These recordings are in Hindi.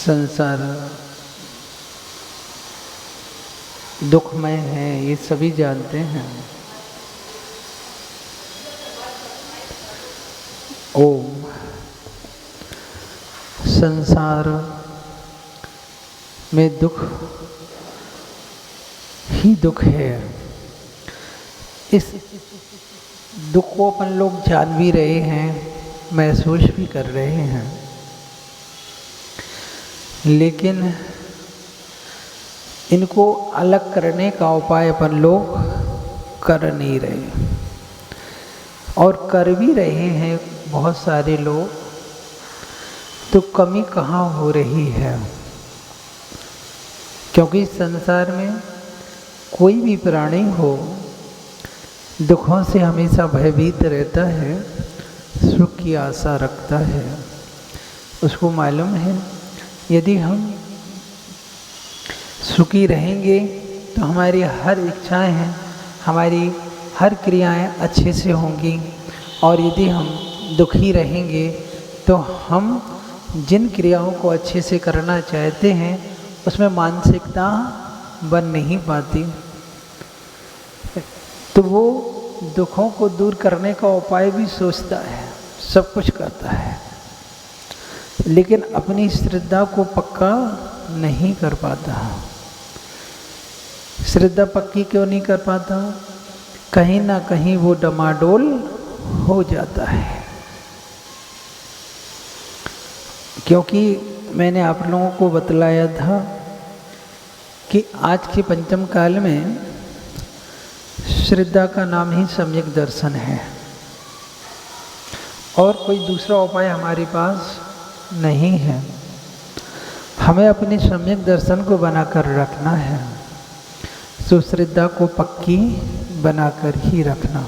संसार दुखमय है, ये सभी जानते हैं। ओम। संसार में दुख ही दुख है। इस दुख को अपन लोग जान भी रहे हैं, महसूस भी कर रहे हैं, लेकिन इनको अलग करने का उपाय अपन लोग कर नहीं रहे, और कर भी रहे हैं बहुत सारे लोग, तो कमी कहाँ हो रही है। क्योंकि संसार में कोई भी प्राणी हो दुखों से हमेशा भयभीत रहता है, सुख की आशा रखता है। उसको मालूम है यदि हम सुखी रहेंगे तो हमारी हर इच्छाएं हैं, हमारी हर क्रियाएं अच्छे से होंगी, और यदि हम दुखी रहेंगे तो हम जिन क्रियाओं को अच्छे से करना चाहते हैं उसमें मानसिकता बन नहीं पाती, तो वो दुखों को दूर करने का उपाय भी सोचता है, सब कुछ करता है, लेकिन अपनी श्रद्धा को पक्का नहीं कर पाता। श्रद्धा पक्की क्यों नहीं कर पाता? कहीं ना कहीं वो डमाडोल हो जाता है। क्योंकि मैंने आप लोगों को बतलाया था कि आज के पंचम काल में श्रद्धा का नाम ही सम्यक दर्शन है, और कोई दूसरा उपाय हमारे पास नहीं है। हमें अपने सम्यक दर्शन को बनाकर रखना है, तो श्रद्धा को पक्की बनाकर ही रखना।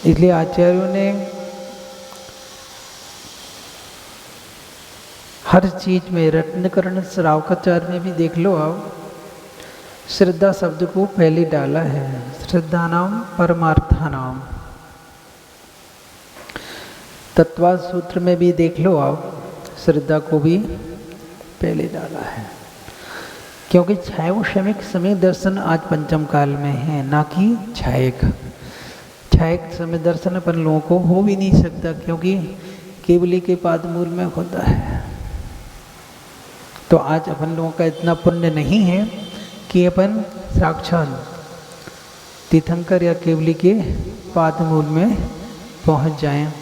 इसलिए आचार्यों ने हर चीज में, रत्नकरण श्रावकाचार्य में भी देख लो आप, श्रद्धा शब्द को पहले डाला है। श्रद्धा नाम परमार्था नाम। तत्वाद सूत्र में भी देख लो आप, श्रद्धा को भी पहले डाला है। क्योंकि छायो शमिक समय दर्शन आज पंचम काल में है, ना कि छायक। छायक समय दर्शन अपन लोगों को हो भी नहीं सकता, क्योंकि केवली के पाद मूल में होता है। तो आज अपन लोगों का इतना पुण्य नहीं है कि अपन साक्षात तीर्थंकर या केवली के पाद मूल में पहुंच जाएं।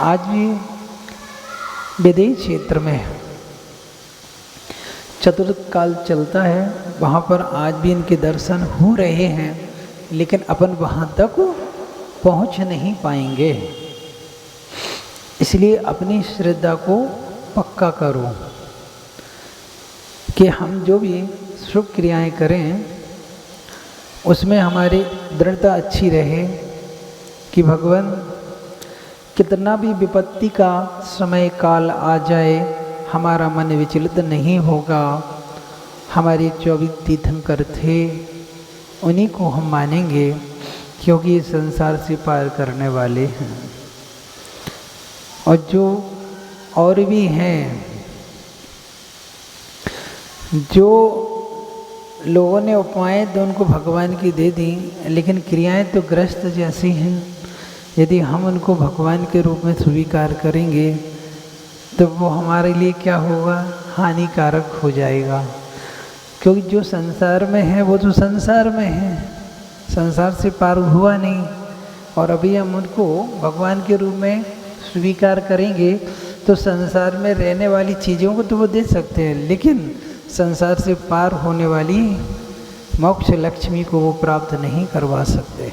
आज भी विदेश क्षेत्र में चतुर्थ काल चलता है, वहाँ पर आज भी इनके दर्शन हो रहे हैं, लेकिन अपन वहाँ तक पहुँच नहीं पाएंगे। इसलिए अपनी श्रद्धा को पक्का करो कि हम जो भी शुभ क्रियाएं करें उसमें हमारी दृढ़ता अच्छी रहे, कि भगवान कितना भी विपत्ति का समय काल आ जाए हमारा मन विचलित नहीं होगा। हमारे 24 तीर्थंकर थे, उन्हीं को हम मानेंगे, क्योंकि इस संसार से पार करने वाले हैं। और जो और भी हैं, जो लोगों ने उपमाएं तो उनको भगवान की दे दी, लेकिन क्रियाएं तो ग्रस्त जैसी हैं। यदि हम उनको भगवान के रूप में स्वीकार करेंगे तो वो हमारे लिए क्या होगा? हानिकारक हो जाएगा। क्योंकि जो संसार में है वो तो संसार में है, संसार से पार हुआ नहीं, और अभी हम उनको भगवान के रूप में स्वीकार करेंगे तो संसार में रहने वाली चीज़ों को तो वो दे सकते हैं, लेकिन संसार से पार होने वाली मोक्ष लक्ष्मी को वो प्राप्त नहीं करवा सकते।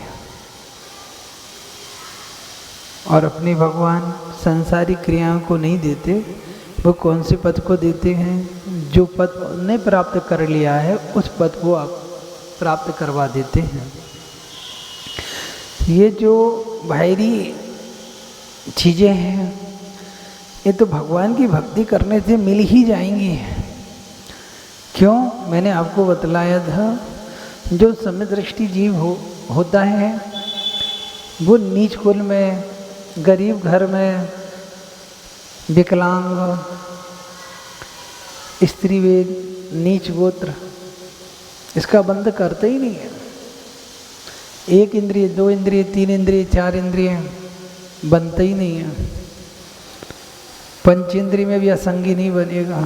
और अपने भगवान संसारी क्रियाओं को नहीं देते, वो कौन से पद को देते हैं? जो पद ने प्राप्त कर लिया है उस पद को आप प्राप्त करवा देते हैं। ये जो बाहरी चीज़ें हैं ये तो भगवान की भक्ति करने से मिल ही जाएंगी। क्यों? मैंने आपको बतलाया था, जो समदृष्टि जीव होता है वो नीच कुल में, गरीब घर में, विकलांग, स्त्री वेद, नीच गोत्र, इसका बंध करते ही नहीं है। एक इंद्रिय, दो इंद्रिय, तीन इंद्रिय, चार इंद्रिय बनते ही नहीं है। पंचेंद्रिय में भी असंगी नहीं बनेगा।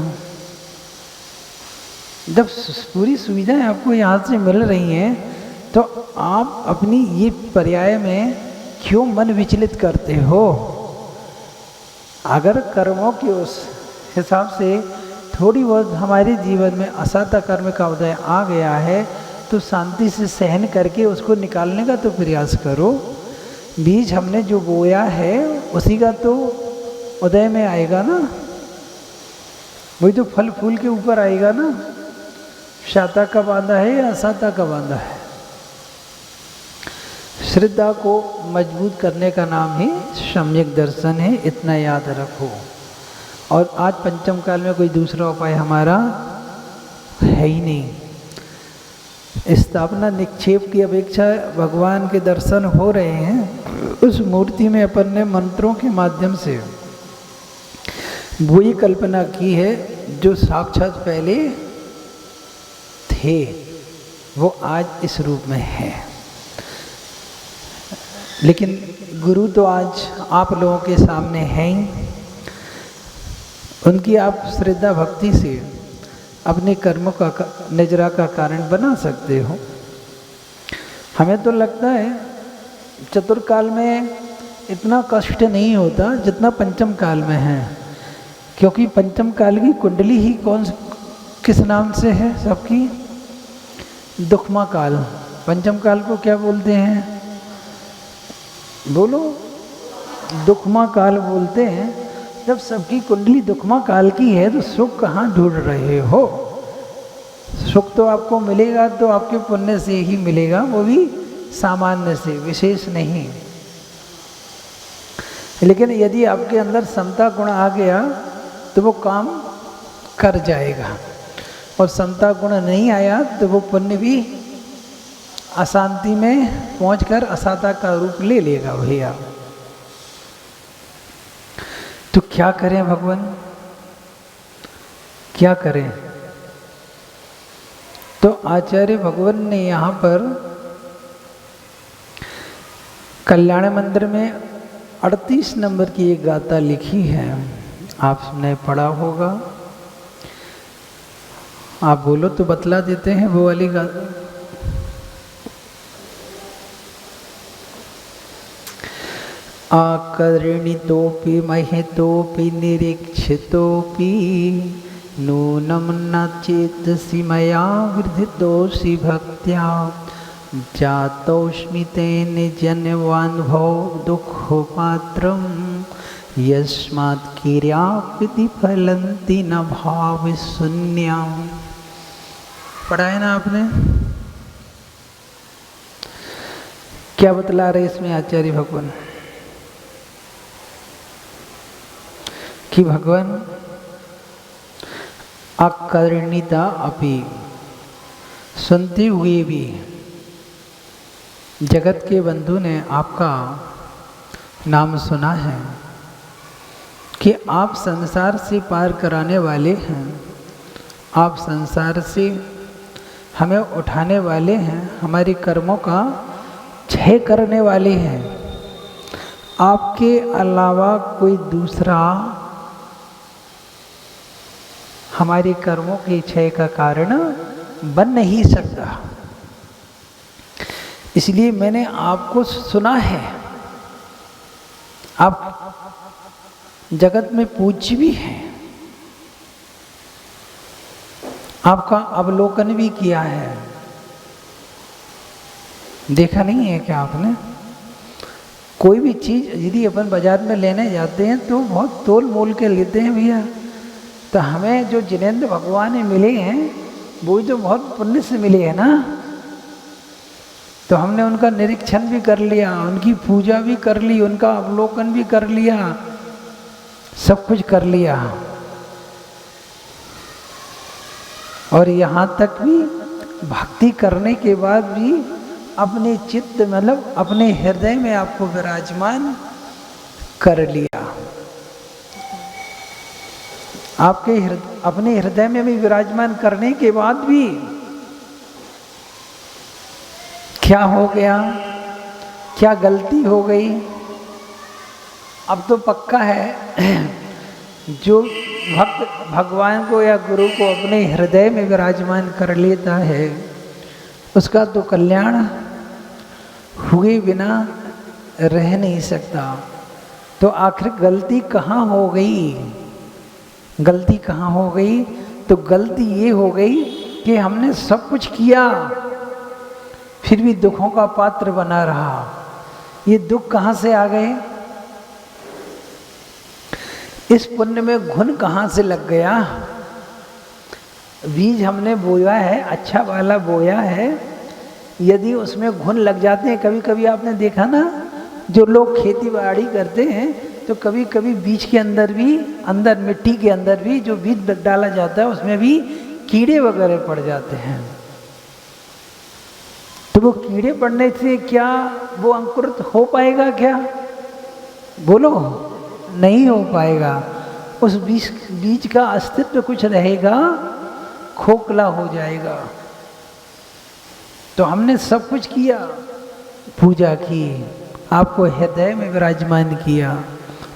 जब पूरी सुविधाएं आपको यहाँ से मिल रही हैं तो आप अपनी ये पर्याय में क्यों मन विचलित करते हो? अगर कर्मों के उस हिसाब से थोड़ी बहुत हमारे जीवन में असाता कर्म का उदय आ गया है तो शांति से सहन करके उसको निकालने का तो प्रयास करो। बीज हमने जो बोया है उसी का तो उदय में आएगा ना, वही तो फल फूल के ऊपर आएगा ना। शाता का बांधा है या असाता का बांधा है? श्रद्धा को मजबूत करने का नाम ही सम्यक दर्शन है, इतना याद रखो। और आज पंचम काल में कोई दूसरा उपाय हमारा है ही नहीं। स्थापना निक्षेप की अपेक्षा भगवान के दर्शन हो रहे हैं। उस मूर्ति में अपन ने मंत्रों के माध्यम से वही कल्पना की है जो साक्षात पहले थे, वो आज इस रूप में है। लेकिन गुरु तो आज आप लोगों के सामने हैं ही। उनकी आप श्रद्धा भक्ति से अपने कर्मों का निजरा का कारण बना सकते हो। हमें तो लगता है चतुर्काल में इतना कष्ट नहीं होता जितना पंचम काल में है, क्योंकि पंचम काल की कुंडली ही किस नाम से है सबकी? दुखमा काल। पंचम काल को क्या बोलते हैं? बोलो। दुखमा काल बोलते हैं। जब सबकी कुंडली दुखमा काल की है तो सुख कहाँ ढूंढ रहे हो? सुख तो आपको मिलेगा तो आपके पुण्य से ही मिलेगा, वो भी सामान्य से, विशेष नहीं। लेकिन यदि आपके अंदर समता गुण आ गया तो वो काम कर जाएगा, और समता गुण नहीं आया तो वो पुण्य भी अशांति में पहुंचकर असाता का रूप ले लेगा भैया। तो क्या करें भगवान, क्या करें? तो आचार्य भगवान ने यहाँ पर कल्याण मंदिर में 38 नंबर की एक गाथा लिखी है, आपने पढ़ा होगा। आप बोलो तो बतला देते हैं वो वाली गाथा। आकर्णितोपि महितोपि निरीक्षितोपि नूनं न चेतसि मया वृद्धितोषि भक्त्या जातोऽस्मि तेन जन्यवानुभवो दुःखपात्रं यस्मात् क्रियापि फलन्ति न भावशून्या। पढ़ा है ना आपने? क्या बतला रहे इसमें आचार्य भगवान कि भगवान अकर्णिता अपि, सुनते हुए भी जगत के बंधु ने आपका नाम सुना है कि आप संसार से पार कराने वाले हैं, आप संसार से हमें उठाने वाले हैं, हमारे कर्मों का क्षय करने वाले हैं। आपके अलावा कोई दूसरा हमारे कर्मों के क्षय का कारण बन नहीं सकता। इसलिए मैंने आपको सुना है। आप जगत में पूज्य भी हैं, आपका अवलोकन भी किया है। देखा नहीं है क्या आपने? कोई भी चीज़ यदि अपन बाजार में लेने जाते हैं तो बहुत तोल मोल के लेते हैं भैया। तो हमें जो जिनेंद्र भगवान मिले हैं वो तो बहुत पुण्य से मिले हैं ना। तो हमने उनका निरीक्षण भी कर लिया, उनकी पूजा भी कर ली, उनका अवलोकन भी कर लिया, सब कुछ कर लिया। और यहाँ तक भी भक्ति करने के बाद भी अपने चित्त मतलब अपने हृदय में आपको विराजमान कर लिया। आपके अपने हृदय में भी विराजमान करने के बाद भी क्या हो गया, क्या गलती हो गई? अब तो पक्का है जो भक्त भगवान को या गुरु को अपने हृदय में विराजमान कर लेता है उसका तो कल्याण हुए बिना रह नहीं सकता। तो आखिर गलती कहाँ हो गई? गलती कहाँ हो गई? तो गलती ये हो गई कि हमने सब कुछ किया फिर भी दुखों का पात्र बना रहा। ये दुख कहाँ से आ गए? इस पुण्य में घुन कहाँ से लग गया? बीज हमने बोया है, अच्छा वाला बोया है, यदि उसमें घुन लग जाते हैं, कभी कभी आपने देखा ना, जो लोग खेती बाड़ी करते हैं तो कभी कभी बीज के अंदर भी, अंदर मिट्टी के अंदर भी जो बीज डाला जाता है उसमें भी कीड़े वगैरह पड़ जाते हैं। तो वो कीड़े पड़ने से क्या वो अंकुरित हो पाएगा क्या? बोलो, नहीं हो पाएगा। उस बीज का अस्तित्व कुछ रहेगा, खोखला हो जाएगा। तो हमने सब कुछ किया, पूजा की, आपको हृदय में विराजमान किया,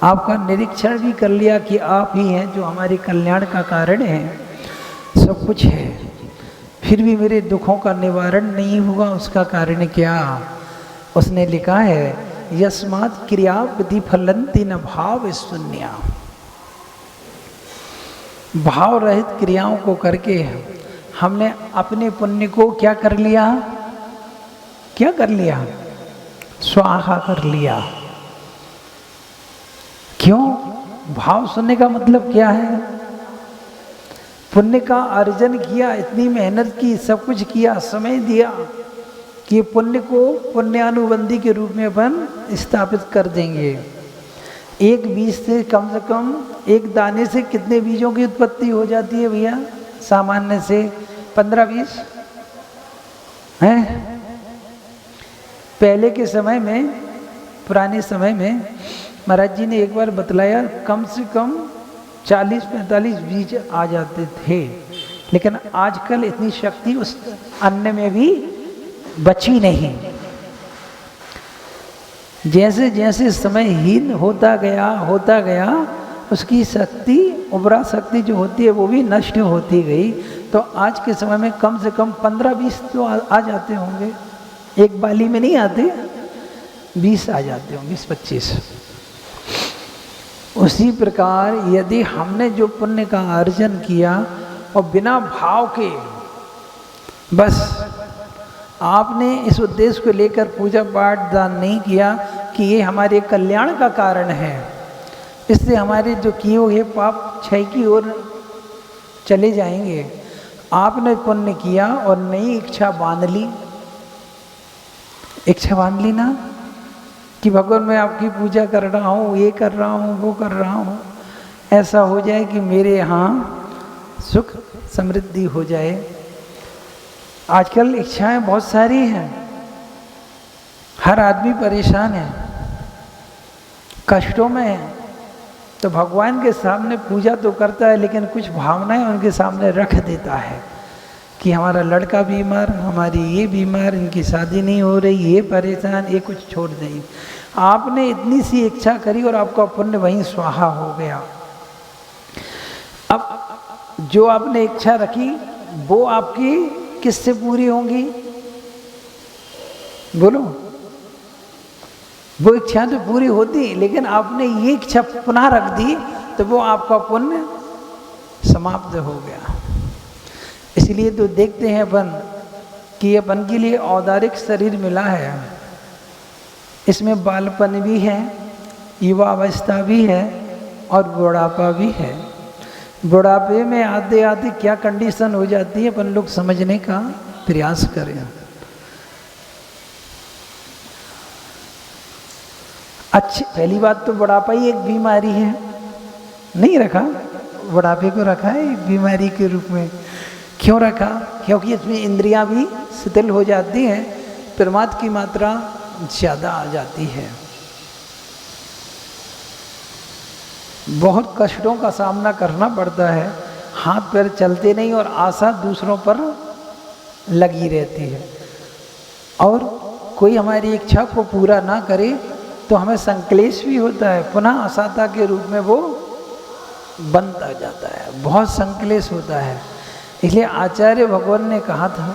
आपका निरीक्षण भी कर लिया कि आप ही हैं जो हमारे कल्याण का कारण है, सब कुछ है, फिर भी मेरे दुखों का निवारण नहीं हुआ। उसका कारण क्या? उसने लिखा है यस्मात् क्रिया प्रतिफलन्ति न भाव शून्या। भाव रहित क्रियाओं को करके हमने अपने पुण्य को क्या कर लिया? क्या कर लिया? स्वाहा कर लिया। क्यों? भाव सुनने का मतलब क्या है? पुण्य का अर्जन किया, इतनी मेहनत की, सब कुछ किया, समय दिया कि पुण्य को पुण्यानुबंधी के रूप में अपन स्थापित कर देंगे। एक बीज से कम एक दाने से कितने बीजों की उत्पत्ति हो जाती है भैया? सामान्य से 15-20 हैं। पहले के समय में, पुराने समय में महाराज जी ने एक बार बतलाया कम से कम 40-45 बीज आ जाते थे, लेकिन आजकल इतनी शक्ति उस अन्न में भी बची नहीं। जैसे जैसे समय हीन होता गया उसकी शक्ति, उबरा शक्ति जो होती है वो भी नष्ट होती गई। तो आज के समय में कम से कम 15-20 तो आ जाते होंगे, एक बाली में नहीं आते, 20 आ जाते होंगे, 20-25। उसी प्रकार यदि हमने जो पुण्य का अर्जन किया और बिना भाव के, बस आपने इस उद्देश्य को लेकर पूजा पाठ दान नहीं किया कि ये हमारे कल्याण का कारण है, इससे हमारे जो किए हुए पाप क्षय की ओर चले जाएंगे। आपने पुण्य किया और नई इच्छा बांध ली, इच्छा बांध ली ना कि भगवान मैं आपकी पूजा कर रहा हूँ, ये कर रहा हूँ, वो कर रहा हूँ, ऐसा हो जाए कि मेरे यहाँ सुख समृद्धि हो जाए। आजकल इच्छाएं बहुत सारी हैं, हर आदमी परेशान है, कष्टों में है। तो भगवान के सामने पूजा तो करता है, लेकिन कुछ भावनाएं उनके सामने रख देता है कि हमारा लड़का बीमार, हमारी ये बीमार, इनकी शादी नहीं हो रही, ये परेशान, ये कुछ छोड़ दें। आपने इतनी सी इच्छा करी और आपका पुण्य वहीं स्वाहा हो गया। अब जो आपने इच्छा रखी वो आपकी किससे पूरी होंगी? बोलो, वो इच्छा तो पूरी होती, लेकिन आपने ये इच्छा पुनः रख दी तो वो आपका पुण्य समाप्त हो गया। इसलिए तो देखते हैं अपन कि अपन के लिए औदारिक शरीर मिला है, इसमें बालपन भी है, युवावस्था भी है और बुढ़ापा भी है। बुढ़ापे में आते आते क्या कंडीशन हो जाती है अपन लोग समझने का प्रयास करें। अच्छी पहली बात तो बुढ़ापा ही एक बीमारी है, नहीं रखा, बुढ़ापे को रखा है एक बीमारी के रूप में। क्यों रखा? क्योंकि इसमें इंद्रियां भी शिथिल हो जाती हैं, प्रमाद की मात्रा ज़्यादा आ जाती है। बहुत कष्टों का सामना करना पड़ता है, हाथ पैर चलते नहीं और आशा दूसरों पर लगी रहती है, और कोई हमारी इच्छा को पूरा ना करे तो हमें संक्लेश भी होता है, पुनः असाता के रूप में वो बनता जाता है, बहुत संक्लेश होता है। इसलिए आचार्य भगवान ने कहा था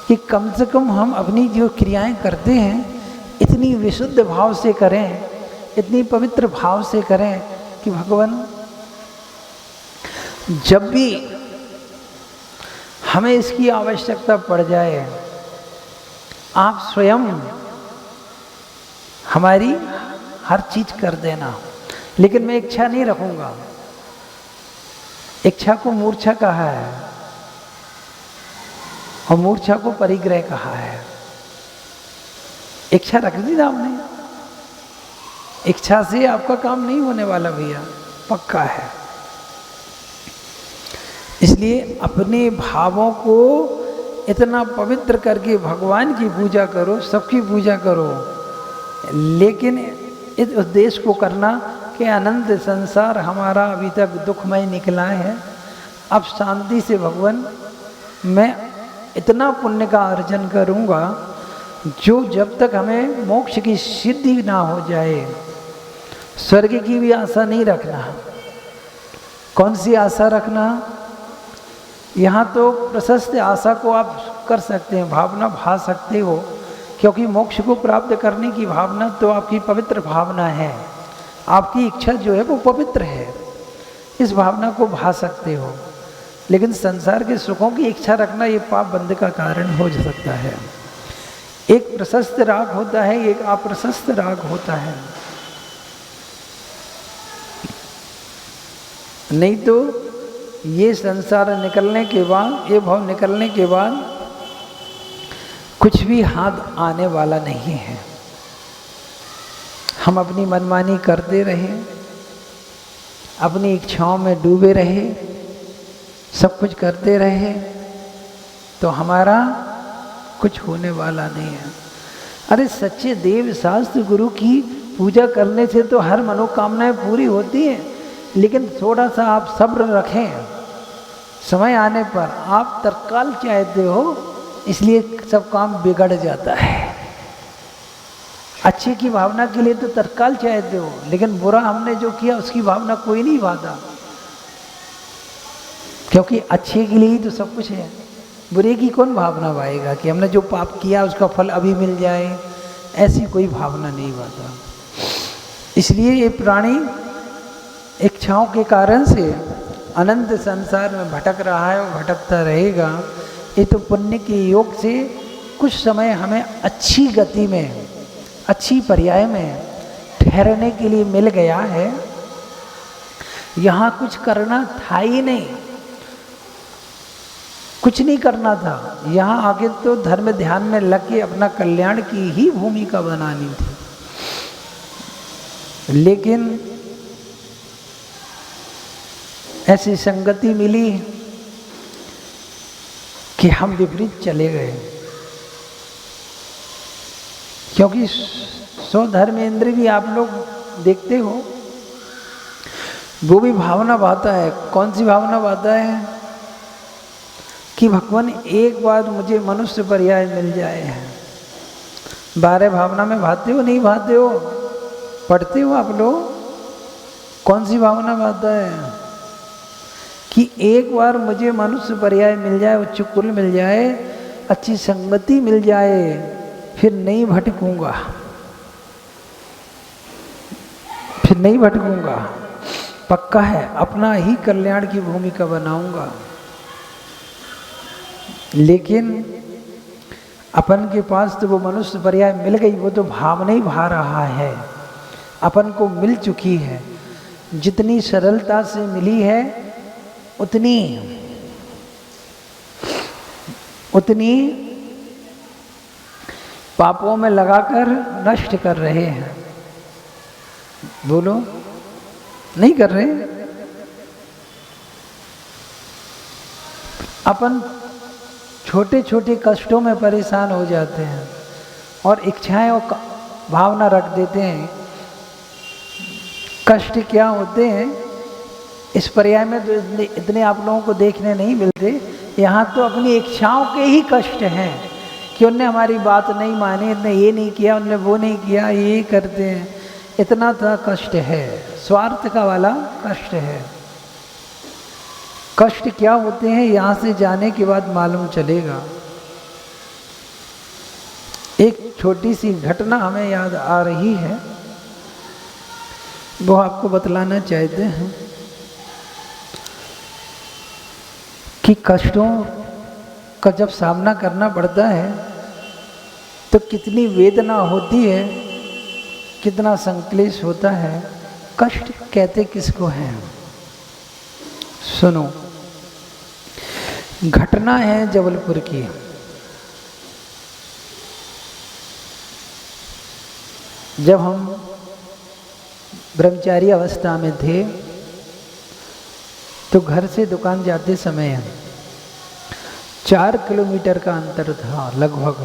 कि कम से कम हम अपनी जो क्रियाएं करते हैं इतनी विशुद्ध भाव से करें, इतनी पवित्र भाव से करें कि भगवान जब भी हमें इसकी आवश्यकता पड़ जाए आप स्वयं हमारी हर चीज कर देना। लेकिन मैं इच्छा नहीं रखूंगा, इच्छा को मूर्छा कहा है और मूर्छा को परिग्रह कहा है। इच्छा रख दी ना आपने, इच्छा से आपका काम नहीं होने वाला भैया, पक्का है। इसलिए अपने भावों को इतना पवित्र करके भगवान की पूजा करो, सबकी पूजा करो, लेकिन इस उद्देश्य को करना कि अनंत संसार हमारा अभी तक दुखमय निकला है, अब शांति से भगवान मैं इतना पुण्य का अर्जन करूँगा जो जब तक हमें मोक्ष की सिद्धि ना हो जाए, स्वर्ग की भी आशा नहीं रखना। कौन सी आशा रखना? यहाँ तो प्रशस्त आशा को आप कर सकते हैं, भावना भा सकते हो, क्योंकि मोक्ष को प्राप्त करने की भावना तो आपकी पवित्र भावना है, आपकी इच्छा जो है वो पवित्र है, इस भावना को भा सकते हो। लेकिन संसार के सुखों की इच्छा रखना ये पाप बंध का कारण हो सकता है। एक प्रशस्त राग होता है, एक अप्रशस्त राग होता है। नहीं तो ये संसार निकलने के बाद, ये भाव निकलने के बाद कुछ भी हाथ आने वाला नहीं है। हम अपनी मनमानी करते रहे, अपनी इच्छाओं में डूबे रहे, सब कुछ करते रहे तो हमारा कुछ होने वाला नहीं है। अरे सच्चे देव शास्त्र गुरु की पूजा करने से तो हर मनोकामनाएं पूरी होती हैं, लेकिन थोड़ा सा आप सब्र रखें, समय आने पर आप तत्काल चाहते हो इसलिए सब काम बिगड़ जाता है। अच्छे की भावना के लिए तो तत्काल चाहते हो, लेकिन बुरा हमने जो किया उसकी भावना कोई नहीं भाता, क्योंकि अच्छे के लिए ही तो सब कुछ है। बुरे की कौन भावना भाएगा कि हमने जो पाप किया उसका फल अभी मिल जाए, ऐसी कोई भावना नहीं भाता। इसलिए ये प्राणी इच्छाओं के कारण से अनंत संसार में भटक रहा है और भटकता रहेगा। ये तो पुण्य के योग से कुछ समय हमें अच्छी गति में, अच्छी पर्याय में ठहरने के लिए मिल गया है। यहाँ कुछ करना था ही नहीं, कुछ नहीं करना था। यहाँ आगे तो धर्म ध्यान में लग के अपना कल्याण की ही भूमिका बनानी थी, लेकिन ऐसी संगति मिली कि हम विपरीत चले गए। क्योंकि स्वधर्मेंद्र भी आप लोग देखते हो, वो भी भावना भाता है। कौन सी भावना भाता है? कि भगवान एक बार मुझे मनुष्य पर्याय मिल जाए। 12 भावना में भाते हो, नहीं भाते हो? पढ़ते हो आप लोग? कौन सी भावना भाता है? कि एक बार मुझे मनुष्य पर्याय मिल जाए, उच्च कुल मिल जाए, अच्छी संगति मिल जाए, फिर नहीं भटकूंगा, फिर नहीं भटकूंगा, पक्का है, अपना ही कल्याण की भूमिका बनाऊंगा। लेकिन अपन के पास तो वो मनुष्य पर्याय मिल गई, वो तो भावना ही भा रहा है, अपन को मिल चुकी है। जितनी सरलता से मिली है उतनी पापों में लगाकर नष्ट कर रहे हैं। बोलो, नहीं कर रहे? अपन छोटे छोटे कष्टों में परेशान हो जाते हैं और इच्छाएं और भावना रख देते हैं। कष्ट क्या होते हैं? इस पर्याय में तो इतने आप लोगों को देखने नहीं मिलते। यहाँ तो अपनी इच्छाओं के ही कष्ट हैं कि उनने हमारी बात नहीं मानी, उनने ये नहीं किया, उनने वो नहीं किया, ये करते हैं, इतना तो कष्ट है, स्वार्थ का वाला कष्ट है। कष्ट क्या होते हैं यहाँ से जाने के बाद मालूम चलेगा। एक छोटी सी घटना हमें याद आ रही है, वो आपको बतलाना चाहते हैं कि कष्टों का जब सामना करना पड़ता है तो कितनी वेदना होती है, कितना संक्लेश होता है। कष्ट कहते किसको हैं? सुनो, घटना है जबलपुर की। जब हम ब्रह्मचारी अवस्था में थे तो घर से दुकान जाते समय 4 किलोमीटर का अंतर था लगभग।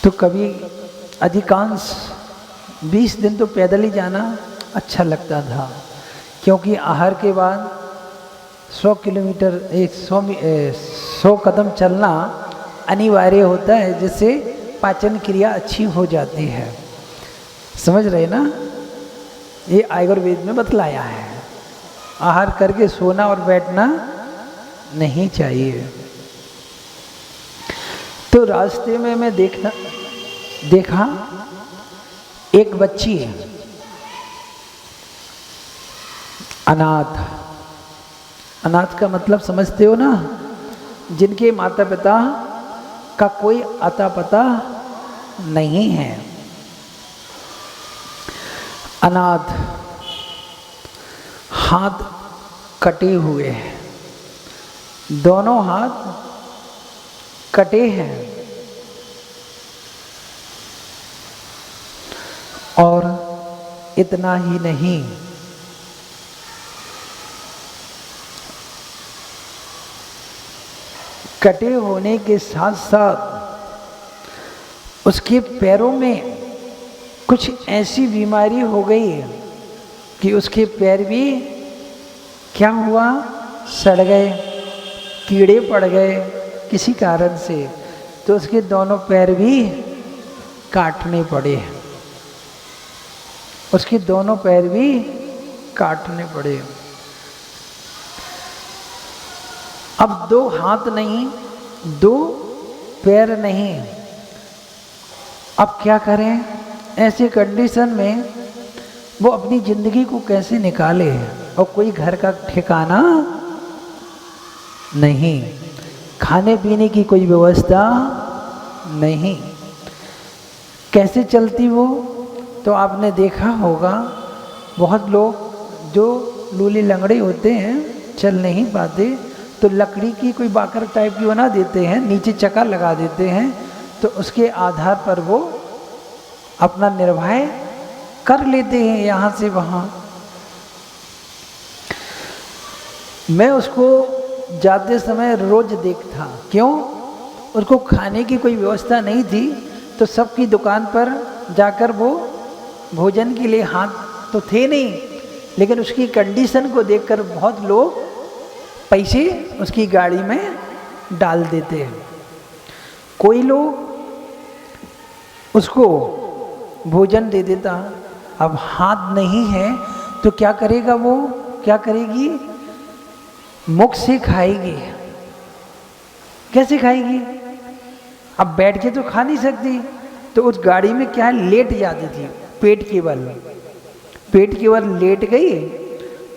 तो कभी अधिकांश 20 दिन तो पैदल ही जाना अच्छा लगता था, क्योंकि आहार के बाद 100 किलोमीटर 100 कदम चलना अनिवार्य होता है, जिससे पाचन क्रिया अच्छी हो जाती है। समझ रहे ना? ये आयुर्वेद में बतलाया है। आहार करके सोना और बैठना नहीं चाहिए। तो रास्ते में मैं देखा एक बच्ची है, अनाथ। अनाथ का मतलब समझते हो ना? जिनके माता पिता का कोई अता पता नहीं है। अनाथ, हाथ कटे हुए हैं, दोनों हाथ कटे हैं, और इतना ही नहीं, कटे होने के साथ साथ उसके पैरों में कुछ ऐसी बीमारी हो गई कि उसके पैर भी क्या हुआ, सड़ गए, कीड़े पड़ गए किसी कारण से। तो उसके दोनों पैर भी काटने पड़े, उसके दोनों पैर भी काटने पड़े। अब 2 हाथ नहीं, 2 पैर नहीं, अब क्या करें? ऐसे कंडीशन में वो अपनी ज़िंदगी को कैसे निकाले? और कोई घर का ठिकाना नहीं, खाने पीने की कोई व्यवस्था नहीं, कैसे चलती वो? तो आपने देखा होगा बहुत लोग जो लूले लंगड़े होते हैं, चल नहीं पाते, तो लकड़ी की कोई बाकर टाइप की बना देते हैं, नीचे चक्का लगा देते हैं, तो उसके आधार पर वो अपना निर्वाह कर लेते हैं यहाँ से वहाँ। मैं उसको जाते समय रोज देखता। क्यों? उसको खाने की कोई व्यवस्था नहीं थी, तो सबकी दुकान पर जाकर वो भोजन के लिए, हाथ तो थे नहीं, लेकिन उसकी कंडीशन को देखकर बहुत लोग पैसे उसकी गाड़ी में डाल देते हैं। कोई लोग उसको भोजन दे देता। अब हाथ नहीं है तो क्या करेगा वो, क्या करेगी? मुख से खाएगी। कैसे खाएगी? अब बैठ के तो खा नहीं सकती, तो उस गाड़ी में क्या है, लेट जाती थी, पेट के बल लेट गई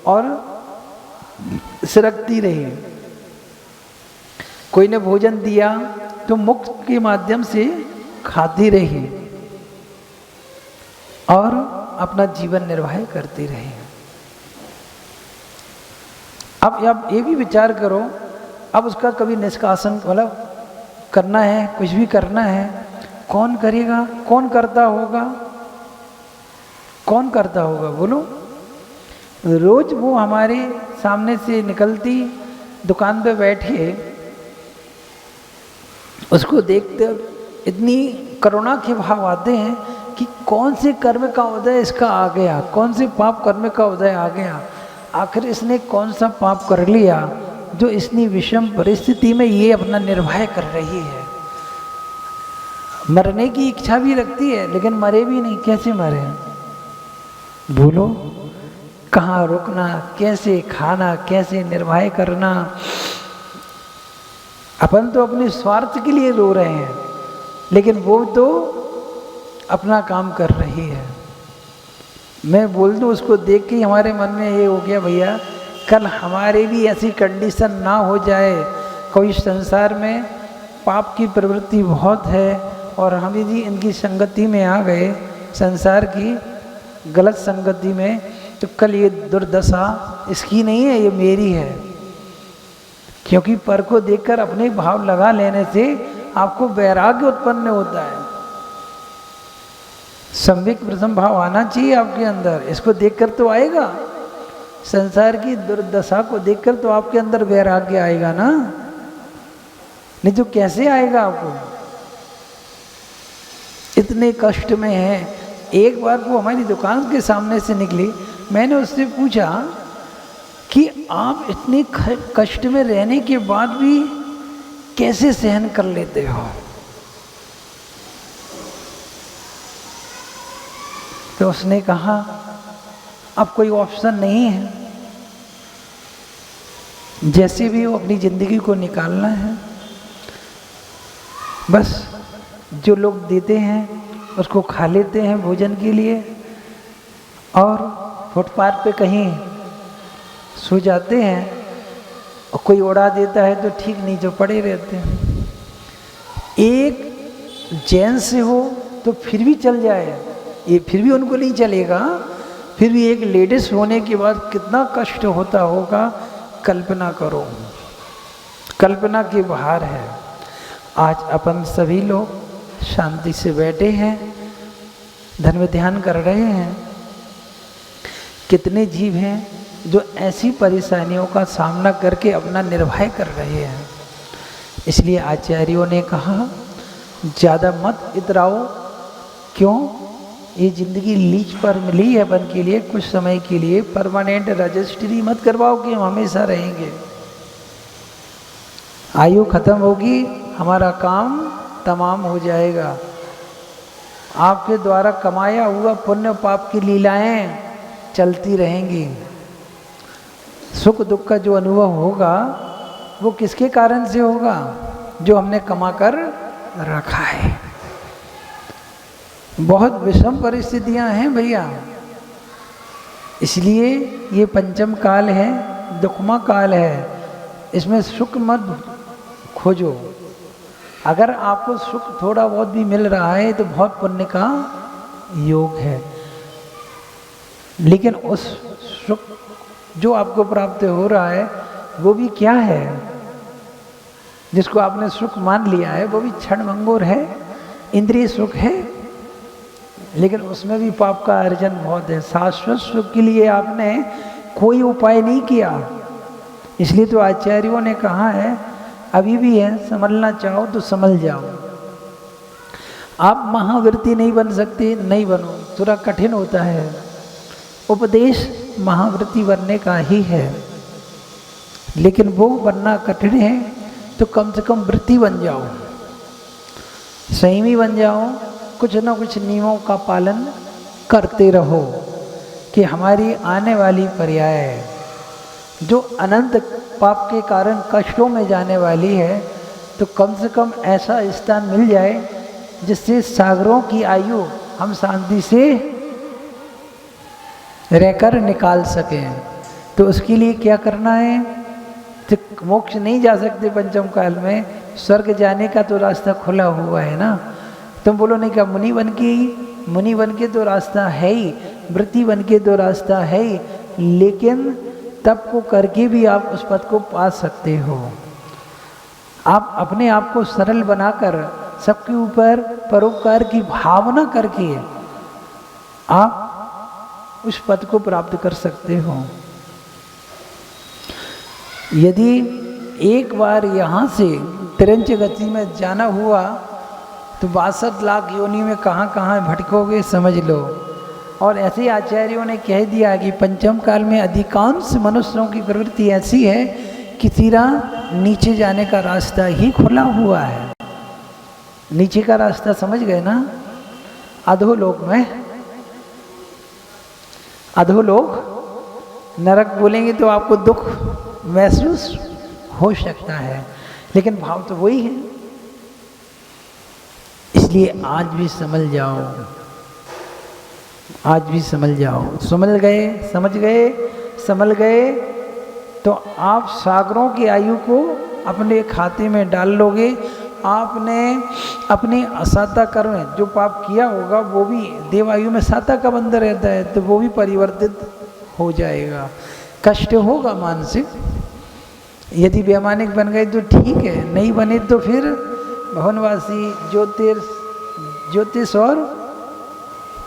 और सिरकती रही। कोई ने भोजन दिया तो मुख के माध्यम से खाती रही और अपना जीवन निर्वाह करती रही। अब ये भी विचार करो, अब उसका कभी निष्कासन मतलब करना है, कुछ भी करना है, कौन करेगा? कौन करता होगा? कौन करता होगा बोलो? रोज वो हमारे सामने से निकलती, दुकान पे बैठे, उसको देखते इतनी करुणा के भाव आते हैं कि कौन से कर्म का उदय इसका आ गया, कौन से पाप कर्म का उदय आ गया, आखिर इसने कौन सा पाप कर लिया जो इतनी विषम परिस्थिति में ये अपना निर्वाह कर रही है। मरने की इच्छा भी रखती है लेकिन मरे भी नहीं, कैसे मरे बोलो? कहाँ रुकना, कैसे खाना, कैसे निर्वाह करना। अपन तो अपने स्वार्थ के लिए रो रहे हैं लेकिन वो तो अपना काम कर रही है। मैं बोल दूँ उसको देख के ही हमारे मन में ये हो गया, भैया कल हमारे भी ऐसी कंडीशन ना हो जाए, कोई संसार में पाप की प्रवृत्ति बहुत है और हम यदि इनकी संगति में आ गए, संसार की गलत संगति में, तो कल ये दुर्दशा इसकी नहीं है, ये मेरी है। क्योंकि पर को देखकर अपने भाव लगा लेने से आपको वैराग्य उत्पन्न होता है। सम्यक प्रथम भाव आना चाहिए आपके अंदर, इसको देखकर तो आएगा। संसार की दुर्दशा को देखकर तो आपके अंदर वैराग्य आएगा ना, नहीं तो कैसे आएगा आपको? इतने कष्ट में है। एक बार वो हमारी दुकान के सामने से निकली, मैंने उससे पूछा कि आप इतने कष्ट में रहने के बाद भी कैसे सहन कर लेते हो? तो उसने कहा अब कोई ऑप्शन नहीं है, जैसे भी वो अपनी ज़िंदगी को निकालना है, बस जो लोग देते हैं उसको खा लेते हैं भोजन के लिए और फुटपाथ पे कहीं सो जाते हैं, और कोई उड़ा देता है तो ठीक, नहीं जो पड़े रहते हैं। एक जेंट्स से हो तो फिर भी चल जाए, ये फिर भी उनको नहीं चलेगा, फिर भी एक लेडीज होने के बाद कितना कष्ट होता होगा, कल्पना करो, कल्पना के बाहर है। आज अपन सभी लोग शांति से बैठे हैं, धर्म ध्यान कर रहे हैं। कितने जीव हैं जो ऐसी परेशानियों का सामना करके अपना निर्वाह कर रहे हैं। इसलिए आचार्यों ने कहा ज़्यादा मत इतराओ। क्यों? ये ज़िंदगी लीज पर मिली है अपन के लिए, कुछ समय के लिए। परमानेंट रजिस्ट्री मत करवाओ कि हम हमेशा रहेंगे। आयु खत्म होगी, हमारा काम तमाम हो जाएगा। आपके द्वारा कमाया हुआ पुण्य पाप की लीलाएं चलती रहेंगी। सुख दुख का जो अनुभव होगा वो किसके कारण से होगा? जो हमने कमा कर रखा है। बहुत विषम परिस्थितियां हैं भैया। इसलिए ये पंचम काल है, दुखमा काल है, इसमें सुख मत खोजो। अगर आपको सुख थोड़ा बहुत भी मिल रहा है तो बहुत पुण्य का योग है, लेकिन उस सुख जो आपको प्राप्त हो रहा है वो भी क्या है? जिसको आपने सुख मान लिया है वो भी क्षणभंगुर है, इंद्रिय सुख है, लेकिन उसमें भी पाप का अर्जन बहुत है। शाश्वत सुख के लिए आपने कोई उपाय नहीं किया। इसलिए तो आचार्यों ने कहा है अभी भी है, संभलना चाहो तो संभल जाओ। आप महाव्रती नहीं बन सकते, नहीं बनो, थोड़ा कठिन होता है। उपदेश महाव्रती बनने का ही है, लेकिन वो बनना कठिन है तो कम से कम व्रती बन जाओ, संयमी बन जाओ, कुछ ना कुछ नियमों का पालन करते रहो कि हमारी आने वाली पर्याय जो अनंत पाप के कारण कष्टों में जाने वाली है, तो कम से कम ऐसा स्थान मिल जाए जिससे सागरों की आयु हम शांति से रहकर निकाल सकें। तो उसके लिए क्या करना है? तो मोक्ष नहीं जा सकते पंचम काल में, स्वर्ग जाने का तो रास्ता खुला हुआ है ना। तुम बोलो नहीं क्या मुनि बन के तो रास्ता है ही, व्रती बन के तो रास्ता है ही, लेकिन तप को करके भी आप उस पद को पा सकते हो। आप अपने आप को सरल बनाकर सबके ऊपर परोपकार की भावना करके आप उस पद को प्राप्त कर सकते हो। यदि एक बार यहाँ से तिरंज गति में जाना हुआ तो 62 लाख योनि में कहाँ कहाँ भटकोगे समझ लो। और ऐसे ही आचार्यों ने कह दिया कि पंचम काल में अधिकांश मनुष्यों की प्रवृत्ति ऐसी है कि सीधा नीचे जाने का रास्ता ही खुला हुआ है। नीचे का रास्ता समझ गए ना? अधोलोक में, अधोलोक नरक बोलेंगे तो आपको दुख महसूस हो सकता है, लेकिन भाव तो वही है। इसलिए आज भी समझ जाओ, आज भी समझ जाओ। समझ गए तो आप सागरों की आयु को अपने खाते में डाल लोगे। आपने अपने असाता कर्म, जो पाप किया होगा वो भी देवायु में साता का बंधन रहता है, तो वो भी परिवर्तित हो जाएगा। कष्ट होगा मानसिक, यदि वैमानिक बन गए तो ठीक है, नहीं बने तो फिर भवनवासी, ज्योतिष और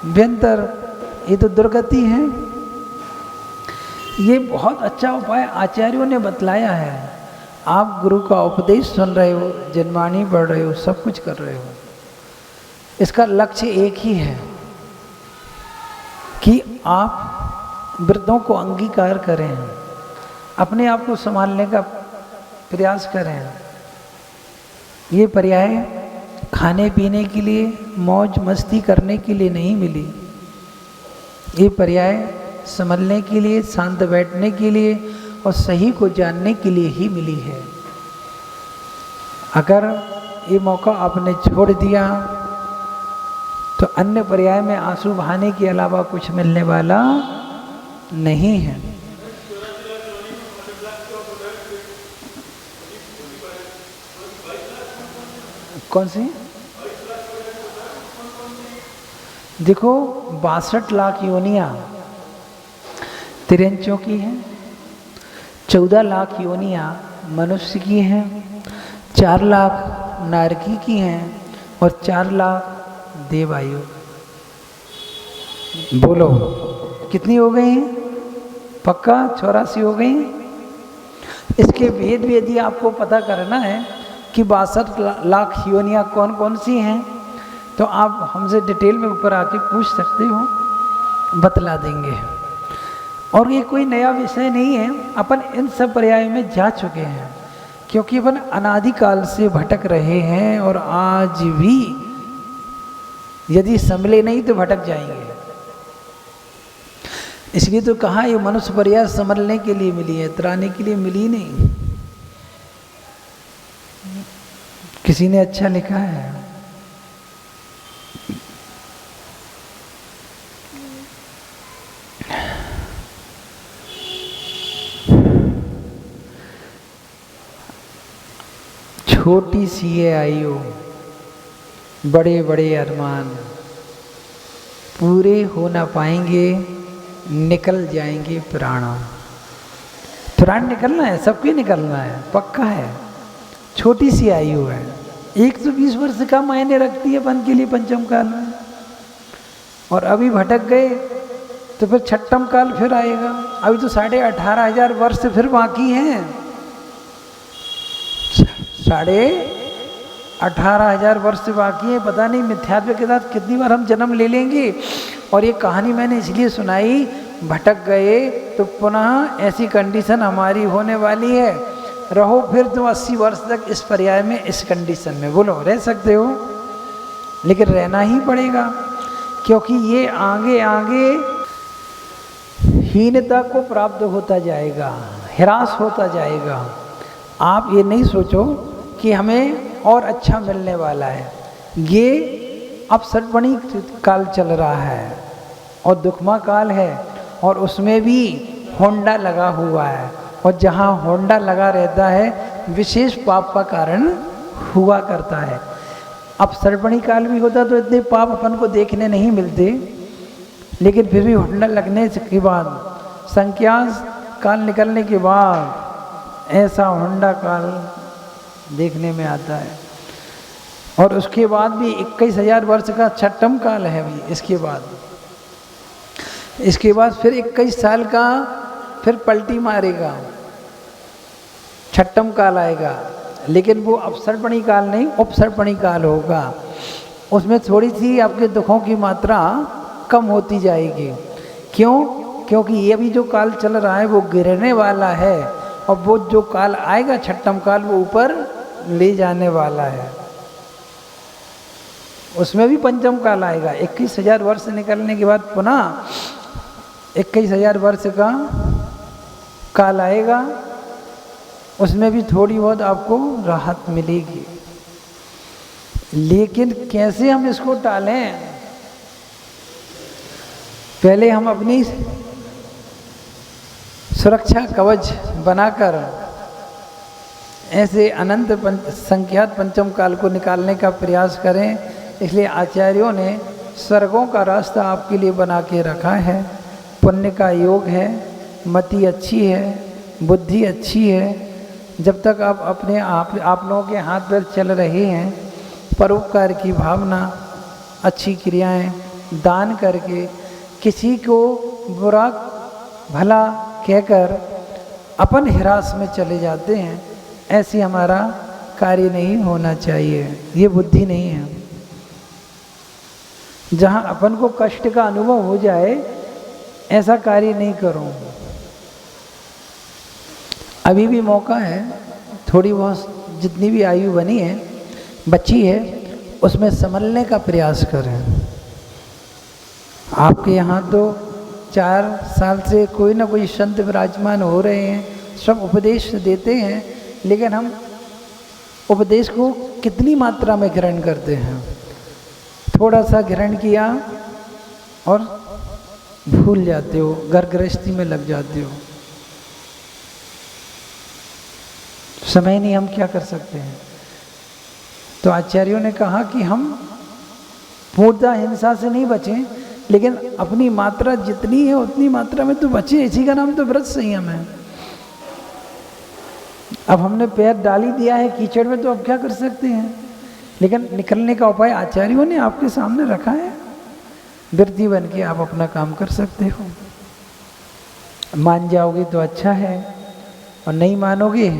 व्यंतर, ये तो दुर्गति है। ये बहुत अच्छा उपाय आचार्यों ने बतलाया है। आप गुरु का उपदेश सुन रहे हो, जनवाणी पढ़ रहे हो, सब कुछ कर रहे हो, इसका लक्ष्य एक ही है कि आप व्रतों को अंगीकार करें, अपने आप को संभालने का प्रयास करें। ये पर्याय खाने पीने के लिए, मौज मस्ती करने के लिए नहीं मिली। ये पर्याय समझने के लिए, शांत बैठने के लिए और सही को जानने के लिए ही मिली है। अगर ये मौका आपने छोड़ दिया तो अन्य पर्याय में आंसू बहाने के अलावा कुछ मिलने वाला नहीं है। कौन सी? देखो 62 लाख योनियां तिरंचों की हैं, 14 लाख योनियां मनुष्य की हैं, 4 लाख नारकी की हैं और 4 लाख देवायु। बोलो कितनी हो गई? पक्का 84 हो गई। इसके भेद भी यदि आपको पता करना है कि 62 लाख योनियां कौन कौन सी हैं, तो आप हमसे डिटेल में ऊपर आके पूछ सकते हो, बतला देंगे। और ये कोई नया विषय नहीं है, अपन इन सब पर्यायों में जा चुके हैं, क्योंकि अपन अनादिकाल से भटक रहे हैं और आज भी यदि संभले नहीं तो भटक जाएंगे। इसलिए तो कहा ये मनुष्य पर्याय संभलने के लिए मिली है, त्राने के लिए मिली नहीं। किसी ने अच्छा लिखा है, छोटी सी है आयु, बड़े बड़े अरमान, पूरे हो ना पाएंगे, निकल जाएंगे प्राण। प्राण निकलना है, सबके निकलना है, पक्का है। छोटी सी आयु है, 120 वर्ष का मायने रखती है अपन के लिए पंचम काल में। और अभी भटक गए तो फिर छठम काल फिर आएगा। अभी तो 18,500 वर्ष फिर बाकी हैं। 18,500 वर्ष बाकी है। पता नहीं मिथ्यात्व के साथ कितनी बार हम जन्म ले लेंगे। और ये कहानी मैंने इसलिए सुनाई, भटक गए तो पुनः ऐसी कंडीशन हमारी होने वाली है। रहो फिर तुम 80 वर्ष तक इस पर्याय में, इस कंडीशन में। बोलो रह सकते हो, लेकिन रहना ही पड़ेगा, क्योंकि ये आगे आगे हीनता को प्राप्त होता जाएगा, हिरास होता जाएगा। आप ये नहीं सोचो कि हमें और अच्छा मिलने वाला है। ये अब सटपणी काल चल रहा है और दुखमा काल है, और उसमें भी होंडा लगा हुआ है। और जहाँ होंडा लगा रहता है विशेष पाप का कारण हुआ करता है। अब सटपणी काल भी होता तो इतने पाप अपन को देखने नहीं मिलते, लेकिन फिर भी होंडा लगने के बाद, संख्यांश काल निकलने के बाद ऐसा होंडा काल देखने में आता है। और उसके बाद भी 21,000 वर्ष का छठम काल है अभी। इसके बाद फिर 21 साल का फिर पलटी मारेगा, छठम काल आएगा। लेकिन वो अपसर्पणी काल नहीं, उपसर्पणी काल होगा। उसमें थोड़ी सी आपके दुखों की मात्रा कम होती जाएगी। क्यों? क्योंकि ये भी जो काल चल रहा है वो गिरने वाला है, और वो जो काल आएगा छठम काल वो ऊपर ले जाने वाला है। उसमें भी पंचम काल आएगा। 21,000 वर्ष निकलने के बाद पुनः 21,000 वर्ष का काल आएगा, उसमें भी थोड़ी बहुत आपको राहत मिलेगी। लेकिन कैसे हम इसको टालें? पहले हम अपनी सुरक्षा कवच बनाकर ऐसे अनंत संख्यात पंचम काल को निकालने का प्रयास करें। इसलिए आचार्यों ने स्वर्गों का रास्ता आपके लिए बना के रखा है। पुण्य का योग है, मति अच्छी है, बुद्धि अच्छी है। जब तक आप अपने आप लोगों के हाथ पैर चल रहे हैं, परोपकार की भावना, अच्छी क्रियाएं, दान करके किसी को बुरा भला कहकर अपन हिरास में चले जाते हैं, ऐसी हमारा कार्य नहीं होना चाहिए। ये बुद्धि नहीं है। जहाँ अपन को कष्ट का अनुभव हो जाए ऐसा कार्य नहीं करो। अभी भी मौका है, थोड़ी बहुत जितनी भी आयु बनी है, बची है, उसमें संभलने का प्रयास करें। आपके यहाँ तो 4 साल से कोई ना कोई संत विराजमान हो रहे हैं, सब उपदेश देते हैं, लेकिन हम उपदेश को कितनी मात्रा में ग्रहण करते हैं? थोड़ा सा ग्रहण किया और भूल जाते हो, घर गृहस्थी में लग जाते हो। समय नहीं, हम क्या कर सकते हैं? तो आचार्यों ने कहा कि हम पूर्णतः हिंसा से नहीं बचें, लेकिन अपनी मात्रा जितनी है उतनी मात्रा में तो बचे। इसी का नाम तो व्रत संयम है। अब हमने पैर डाल ही दिया है कीचड़ में, तो अब क्या कर सकते हैं? लेकिन निकलने का उपाय आचार्यों ने आपके सामने रखा है। वृत्ति बन के आप अपना काम कर सकते हो। मान जाओगे तो अच्छा है, और नहीं मानोगे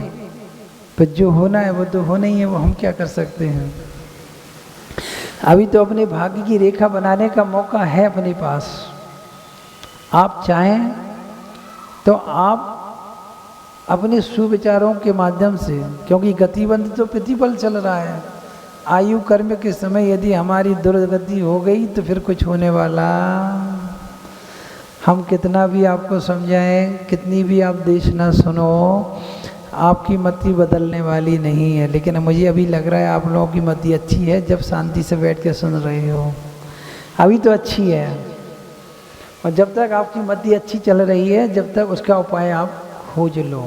तो जो होना है वो तो होना ही है, वो हम क्या कर सकते हैं? अभी तो अपने भाग्य की रेखा बनाने का मौका है अपने पास। आप चाहें तो आप अपने सुविचारों के माध्यम से, क्योंकि गतिबंध तो प्रतिपल चल रहा है, आयु कर्म के समय यदि हमारी दुर्गति हो गई तो फिर कुछ होने वाला। हम कितना भी आपको समझाएं, कितनी भी आप देश ना सुनो, आपकी मति बदलने वाली नहीं है। लेकिन मुझे अभी लग रहा है आप लोगों की मति अच्छी है, जब शांति से बैठ के सुन रहे हो। अभी तो अच्छी है, और जब तक आपकी मति अच्छी चल रही है, जब तक उसका उपाय आप खोज लो।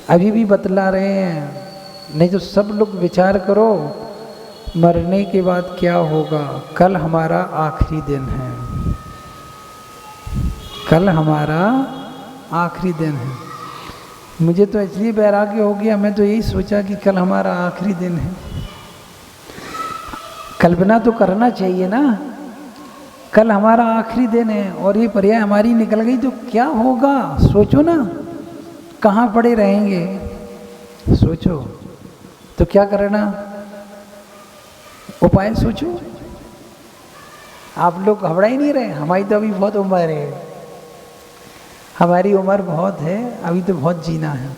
अभी भी बतला रहे हैं, नहीं तो सब लोग विचार करो, मरने के बाद क्या होगा। कल हमारा आखिरी दिन है, कल हमारा आखिरी दिन है। मुझे तो इसलिए वैराग्य हो गया, मैं तो यही सोचा कि कल हमारा आखिरी दिन है। कल्पना तो करना चाहिए ना, कल हमारा आखिरी दिन है और ये पर्याय हमारी निकल गई तो क्या होगा? सोचो ना, कहाँ पड़े रहेंगे? सोचो। तो क्या करना? उपाय सोचो। आप लोग घबरा ही नहीं रहे। हमारी तो अभी बहुत उम्र है, हमारी उम्र बहुत है, अभी तो बहुत जीना है।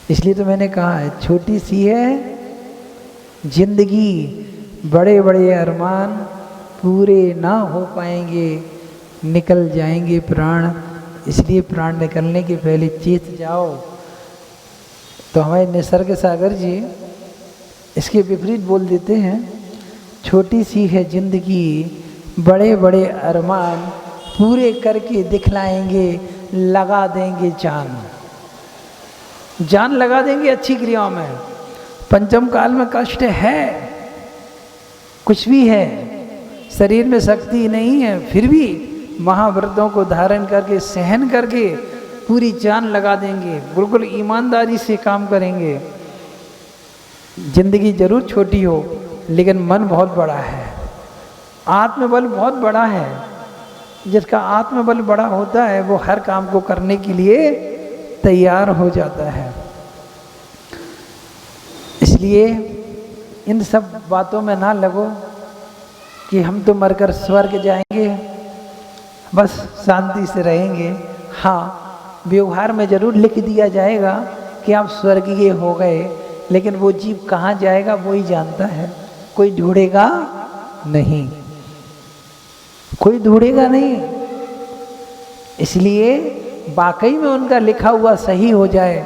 इसलिए तो मैंने कहा है, छोटी सी है जिंदगी, बड़े बड़े अरमान पूरे ना हो पाएंगे, निकल जाएंगे प्राण। इसलिए प्राण निकलने के पहले चेत जाओ। तो हमारे निसर्ग सागर जी इसके विपरीत बोल देते हैं, छोटी सी है जिंदगी, बड़े बड़े अरमान पूरे करके दिखलाएंगे, लगा देंगे जान। जान लगा देंगे अच्छी क्रियाओं में। पंचम काल में कष्ट है, कुछ भी है, शरीर में शक्ति नहीं है, फिर भी महाव्रतों को धारण करके सहन करके पूरी जान लगा देंगे, बिल्कुल ईमानदारी से काम करेंगे। जिंदगी जरूर छोटी हो, लेकिन मन बहुत बड़ा है, आत्मबल बहुत बड़ा है। जिसका आत्मबल बड़ा होता है वो हर काम को करने के लिए तैयार हो जाता है। इसलिए इन सब बातों में ना लगो, कि हम तो मरकर स्वर्ग जाएंगे, बस शांति से रहेंगे। हाँ, व्यवहार में जरूर लिख दिया जाएगा कि आप स्वर्गीय हो गए, लेकिन वो जीव कहाँ जाएगा वो ही जानता है, कोई ढूंढेगा नहीं, कोई ढूंढेगा नहीं। इसलिए वाकई में उनका लिखा हुआ सही हो जाए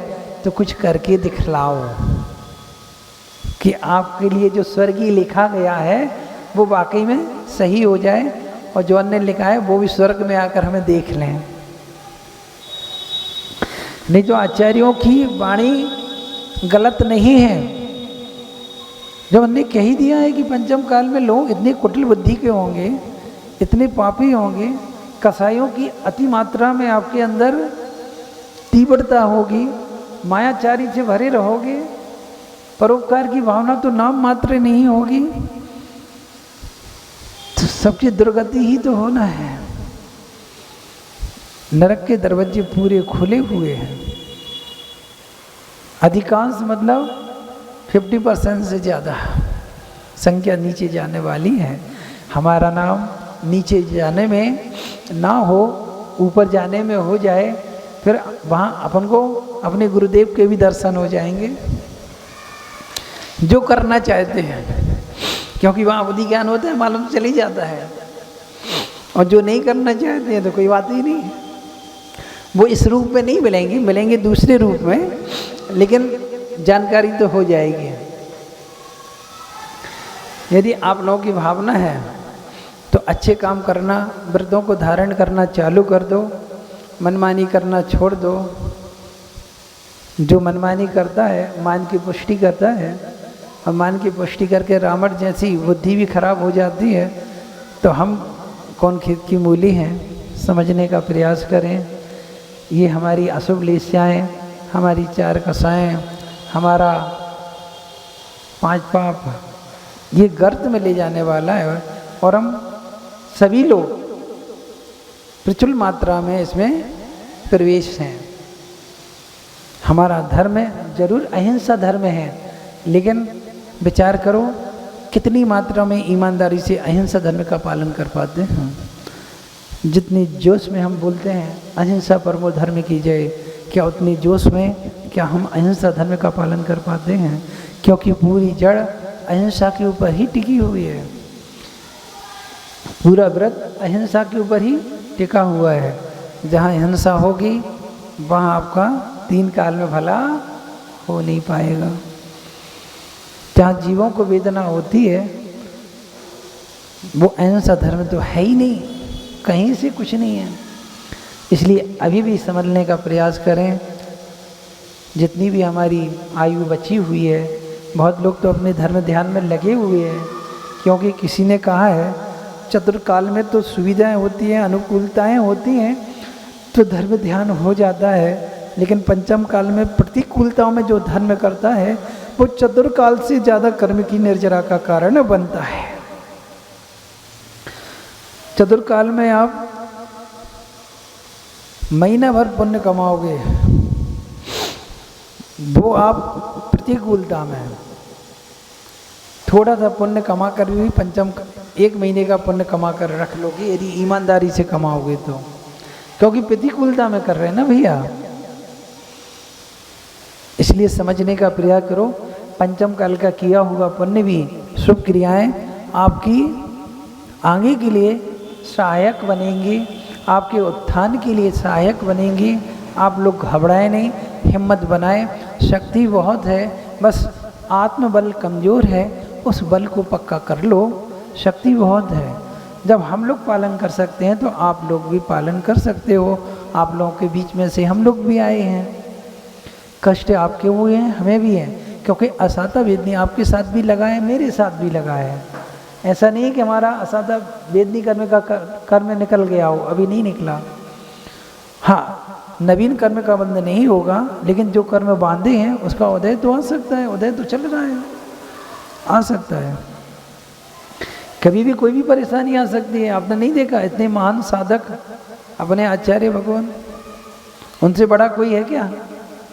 तो कुछ करके दिखलाओ कि आपके लिए जो स्वर्गीय लिखा गया है वो वाकई में सही हो जाए, और जो अन्य लिखा है वो भी स्वर्ग में आकर हमें देख लें। नहीं तो आचार्यों की वाणी गलत नहीं है। जब हमने कह ही दिया है कि पंचम काल में लोग इतने कुटिल बुद्धि के होंगे, इतने पापी होंगे, कसाईयों की अति मात्रा में आपके अंदर तीव्रता होगी, मायाचारी से भरे रहोगे, परोपकार की भावना तो नाम मात्र नहीं होगी, तो सबकी दुर्गति ही तो होना है। नरक के दरवाजे पूरे खुले हुए हैं। अधिकांश मतलब 50% से ज़्यादा संख्या नीचे जाने वाली है। हमारा नाम नीचे जाने में ना हो, ऊपर जाने में हो जाए, फिर वहाँ अपन को अपने गुरुदेव के भी दर्शन हो जाएंगे जो करना चाहते हैं, क्योंकि वहाँ बुद्धि ज्ञान होता है, मालूम चल ही जाता है। और जो नहीं करना चाहते हैं तो कोई बात ही नहीं, वो इस रूप में नहीं मिलेंगे, मिलेंगे दूसरे रूप में, लेकिन जानकारी तो हो जाएगी। यदि आप लोगों की भावना है तो अच्छे काम करना, व्रतों को धारण करना चालू कर दो, मनमानी करना छोड़ दो। जो मनमानी करता है मान की पुष्टि करता है, और मान की पुष्टि करके रावण जैसी बुद्धि भी खराब हो जाती है। तो हम कौन खेत की मूली हैं, समझने का प्रयास करें। ये हमारी अशुभ लेस्याएँ, हमारी 4 कसाएँ, हमारा 5 पाप, ये गर्त में ले जाने वाला है। और हम सभी लोग प्रचुर मात्रा में इसमें प्रवेश हैं। हमारा धर्म जरूर अहिंसा धर्म है, लेकिन विचार करो कितनी मात्रा में ईमानदारी से अहिंसा धर्म का पालन कर पाते हैं। जितनी जोश में हम बोलते हैं अहिंसा परमो धर्म की जय, क्या उतनी जोश में क्या हम अहिंसा धर्म का पालन कर पाते हैं? क्योंकि पूरी जड़ अहिंसा के ऊपर ही टिकी हुई है। पूरा व्रत अहिंसा के ऊपर ही टिका हुआ है। जहाँ हिंसा होगी वहाँ आपका 3 काल में भला हो नहीं पाएगा। जहाँ जीवों को वेदना होती है वो अहिंसा धर्म तो है ही नहीं, कहीं से कुछ नहीं है। इसलिए अभी भी समझने का प्रयास करें। जितनी भी हमारी आयु बची हुई है, बहुत लोग तो अपने धर्म ध्यान में लगे हुए हैं, क्योंकि किसी ने कहा है चतुर्काल में तो सुविधाएं होती हैं, अनुकूलताएं होती हैं, तो धर्म ध्यान हो जाता है। लेकिन पंचम काल में प्रतिकूलताओं में जो धर्म करता है वो चतुर्काल से ज़्यादा कर्म की निर्जरा का कारण बनता है। चतुर्काल में आप महीना भर पुण्य कमाओगे, वो आप प्रतिकूलता में थोड़ा सा पुण्य कमा कर भी पंचम 1 महीने का पुण्य कमा कर रख लोगे, यदि ईमानदारी से कमाओगे तो। क्योंकि प्रतिकूलता में कर रहे हैं ना भैया। इसलिए समझने का प्रयास करो। पंचम काल का किया हुआ पुण्य भी, शुभ क्रियाएं आपकी आगे के लिए सहायक बनेंगी, आपके उत्थान के लिए सहायक बनेंगी। आप लोग घबराएं नहीं, हिम्मत बनाएं। शक्ति बहुत है, बस आत्मबल कमज़ोर है, उस बल को पक्का कर लो। शक्ति बहुत है। जब हम लोग पालन कर सकते हैं तो आप लोग भी पालन कर सकते हो। आप लोगों के बीच में से हम लोग भी आए हैं। कष्ट आपके हुए हैं, हमें भी हैं, क्योंकि असाता वेदनी आपके साथ भी लगा है, मेरे साथ भी लगा है। ऐसा नहीं कि हमारा असाता वेदनी कर्म का कर्म निकल गया हो, अभी नहीं निकला। हाँ, नवीन कर्म का बंध नहीं होगा, लेकिन जो कर्म बांधे हैं उसका उदय तो आ सकता है। उदय तो चल रहा है, आ सकता है। कभी भी कोई भी परेशानी आ सकती है। आपने नहीं देखा इतने महान साधक अपने आचार्य भगवान, उनसे बड़ा कोई है क्या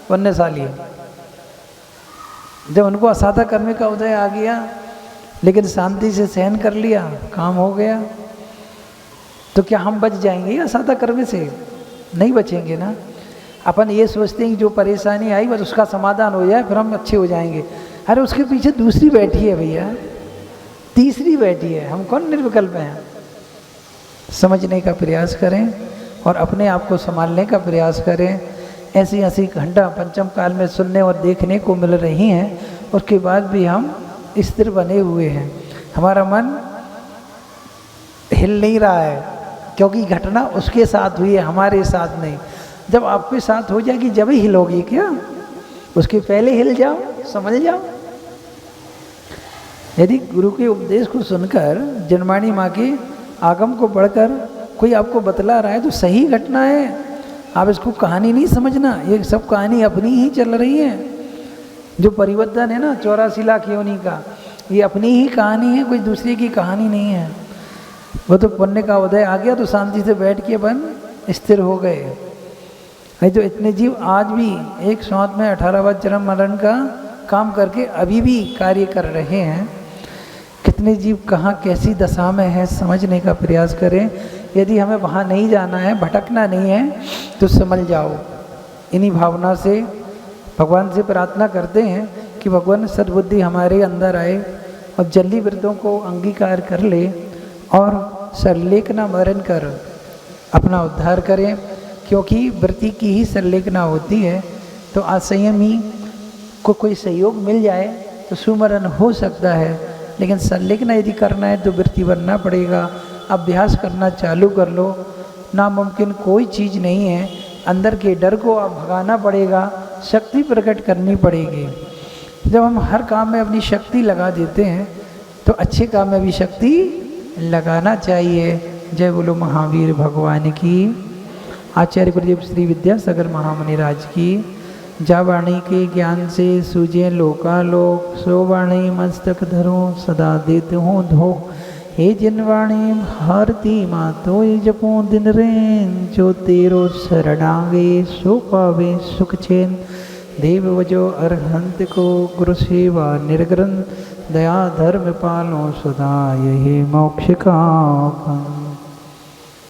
पुण्यशाली? जब उनको असाधा कर्म का उदय आ गया लेकिन शांति से सहन कर लिया, काम हो गया। तो क्या हम बच जाएंगे या सादा कर्म से? नहीं बचेंगे ना। अपन ये सोचते हैं कि जो परेशानी आई बस उसका समाधान हो जाए फिर हम अच्छे हो जाएंगे। अरे उसके पीछे दूसरी बैठी है भैया, तीसरी बैठी है। हम कौन निर्विकल्प हैं? समझने का प्रयास करें और अपने आप को संभालने का प्रयास करें। ऐसी ऐसी घंटा पंचम काल में सुनने और देखने को मिल रही हैं, उसके बाद भी हम स्थिर बने हुए हैं। हमारा मन हिल नहीं रहा है क्योंकि घटना उसके साथ हुई है, हमारे साथ नहीं। जब आपके साथ हो जाएगी जब ही हिलोगी क्या? उसके पहले हिल जाओ, समझ जाओ। यदि गुरु के उपदेश को सुनकर, जनवाणी माँ के आगम को पढ़कर कोई आपको बतला रहा है तो सही घटना है। आप इसको कहानी नहीं समझना, ये सब कहानी अपनी ही चल रही है। जो परिवर्तन है ना 84 लाख योनि का, ये अपनी ही कहानी है, कोई दूसरे की कहानी नहीं है। वो तो पुण्य का उदय आ गया तो शांति से बैठ के अपन स्थिर हो गए। नहीं तो इतने जीव आज भी एक साथ में 18 बार जन्म मरण का काम करके अभी भी कार्य कर रहे हैं। कितने जीव कहाँ कैसी दशा में है समझने का प्रयास करें। यदि हमें वहाँ नहीं जाना है, भटकना नहीं है तो समझ जाओ। इन्हीं भावना से भगवान से प्रार्थना करते हैं कि भगवान सद्बुद्धि हमारे अंदर आए और जल्दी व्रतों को अंगीकार कर ले और सरलेखना मरण कर अपना उद्धार करें। क्योंकि व्रति की ही सरलेखना होती है। तो असंयमी को कोई सहयोग मिल जाए तो सुमरण हो सकता है, लेकिन सरलेखना यदि करना है तो वृत्ति बनना पड़ेगा। अभ्यास करना चालू कर लो, नामुमकिन कोई चीज़ नहीं है। अंदर के डर को आप भगाना पड़ेगा, शक्ति प्रकट करनी पड़ेगी। जब हम हर काम में अपनी शक्ति लगा देते हैं तो अच्छे काम में भी शक्ति लगाना चाहिए। जय बोलो महावीर भगवान की। आचार्य गुरुदेव श्री विद्यासागर महामुनि राज की। जा वाणी के ज्ञान से सूझे लोकालोक, सो वाणी मस्तक धरो सदा देते हो धो। हे जिन वाणी भारती मातो जपो दिन रैन, जो तेरो शरणागे सो पावे सुख चैन। देव वजो अरहंत को गुरु सेवा निर्ग्रंथ, दया धर्म पालो सदा यही मोक्ष का।